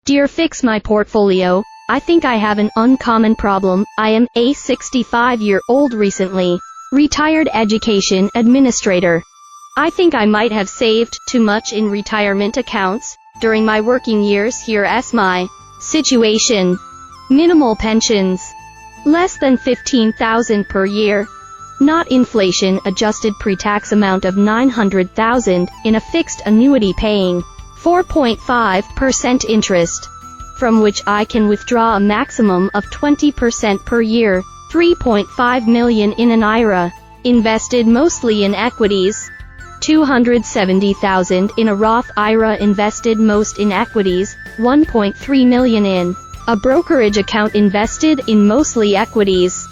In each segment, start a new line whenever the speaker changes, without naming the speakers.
Dear Fix My Portfolio, I think I have an uncommon problem. I am a 65-year-old recently retired education administrator. I think I might have saved too much in retirement accounts during my working years. Here's my situation. Minimal pensions. Less than $15,000 per year. Not inflation adjusted pre-tax amount of $900,000 in a fixed annuity paying 4.5% interest, from which I can withdraw a maximum of 20% per year, $3.5 million in an IRA, invested mostly in equities, $270,000 in a Roth IRA invested most in equities, $1.3 million in a brokerage account invested in mostly equities,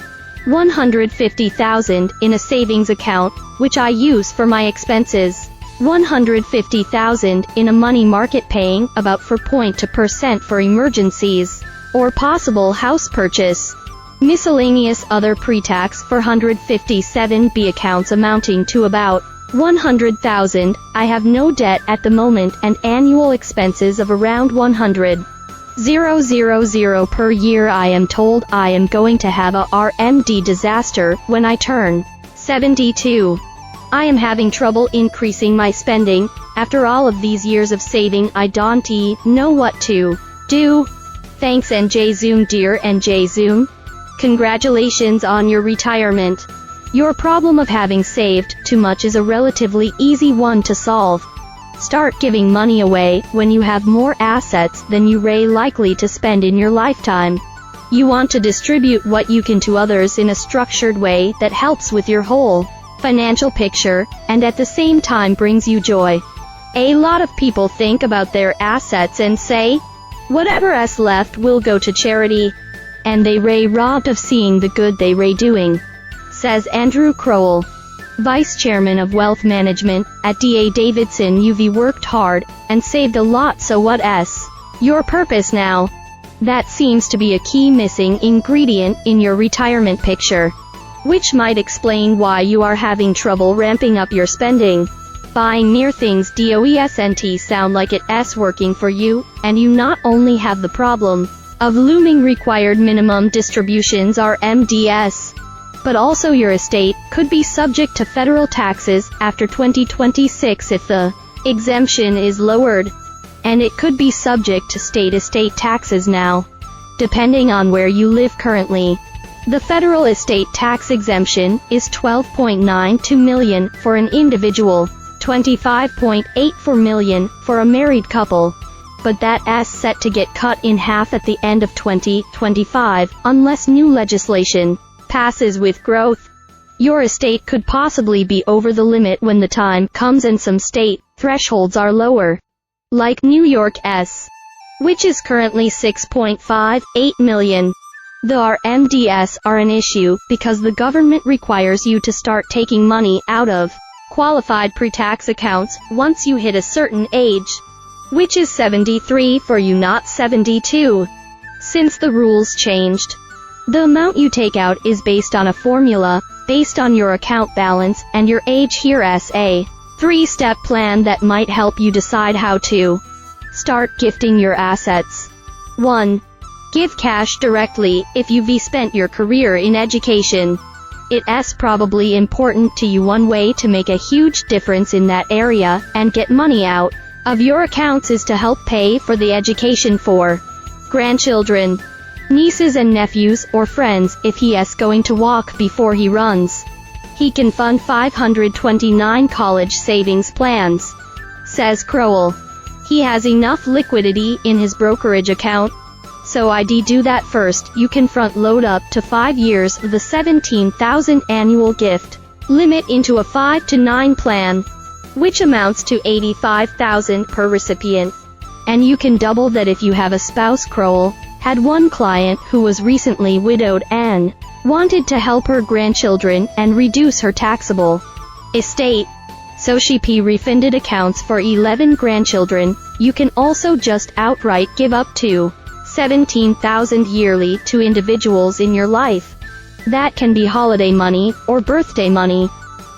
$150,000 in a savings account, which I use for my expenses, $150,000 in a money market paying about 4.2% for emergencies or possible house purchase. Miscellaneous other pre-tax $457,000 accounts amounting to about $100,000. I have no debt at the moment and annual expenses of around $100,000 per year. I am told I am going to have a RMD disaster when I turn 72. I am having trouble increasing my spending. After all of these years of saving, I don't know what to do. Thanks NJ Zoom. Dear NJ Zoom, congratulations on your retirement. Your problem of having saved too much is a relatively easy one to solve. Start giving money away when you have more assets than you are likely to spend in your lifetime. You want to distribute what you can to others in a structured way that helps with your whole financial picture, and at the same time brings you joy. A lot of people think about their assets and say, whatever's left will go to charity. And they robbed of seeing the good they doing, says Andrew Crowell, Vice Chairman of Wealth Management at D.A. Davidson. You've worked hard and saved a lot, so what's your purpose now? That seems to be a key missing ingredient in your retirement picture, which might explain why you are having trouble ramping up your spending. Buying mere things doesn't sound like it's working for you, and you not only have the problem of looming required minimum distributions RMDs, but also your estate could be subject to federal taxes after 2026 if the exemption is lowered, and it could be subject to state estate taxes now, depending on where you live currently. The federal estate tax exemption is $12.92 million for an individual, $25.84 million for a married couple, but that's set to get cut in half at the end of 2025 unless new legislation passes with growth. Your estate could possibly be over the limit when the time comes, and some state thresholds are lower, like New York's, which is currently $6.58 million. The RMDs are an issue because the government requires you to start taking money out of qualified pre-tax accounts once you hit a certain age, which is 73 for you, not 72. Since the rules changed, the amount you take out is based on a formula based on your account balance and your age. Here's a 3-step plan that might help you decide how to start gifting your assets. 1. Give cash directly. If you've spent your career in education, it's probably important to you. One way to make a huge difference in that area and get money out of your accounts is to help pay for the education for grandchildren, nieces and nephews, or friends. If he's going to walk before he runs, he can fund 529 college savings plans, says Crowell. He has enough liquidity in his brokerage account, so I'd do that first. You can front load up to 5 years of the $17,000 annual gift limit into a 5 to 9 plan, which amounts to $85,000 per recipient. And you can double that if you have a spouse. Crowell had one client who was recently widowed and wanted to help her grandchildren and reduce her taxable estate, so she refunded accounts for 11 grandchildren. You can also just outright give up to $17,000 yearly to individuals in your life. That can be holiday money or birthday money.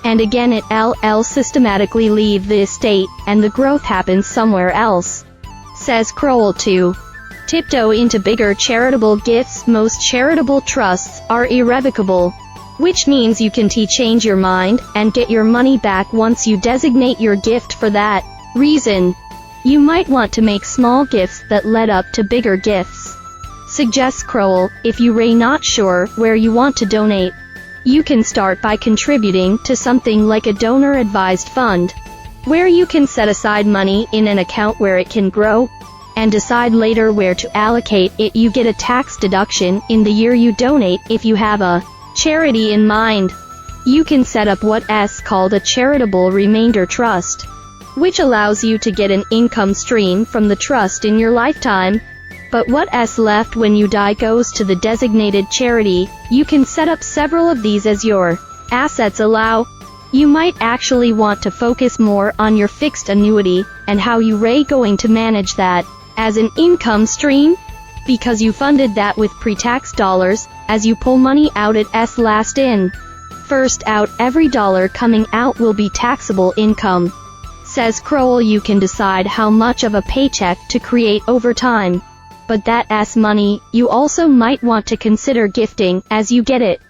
And again, it'll systematically leave the estate, and the growth happens somewhere else, says Crowell. 2. tiptoe into bigger charitable gifts. Most charitable trusts are irrevocable, which means you can change your mind and get your money back once you designate your gift for that reason. You might want to make small gifts that led up to bigger gifts. Suggests Crowell. If you are not sure where you want to donate, you can start by contributing to something like a donor-advised fund, where you can set aside money in an account where it can grow, and decide later where to allocate it. You get a tax deduction in the year you donate if you have a charity in mind. You can set up what's called a charitable remainder trust, which allows you to get an income stream from the trust in your lifetime. But what's left when you die goes to the designated charity. You can set up several of these as your assets allow. You might actually want to focus more on your fixed annuity and how you are going to manage that as an income stream, because you funded that with pre-tax dollars. As you pull money out, it's last in, first out. Every dollar coming out will be taxable income. Says Crowell, you can decide how much of a paycheck to create over time, but that's money you also might want to consider gifting as you get it.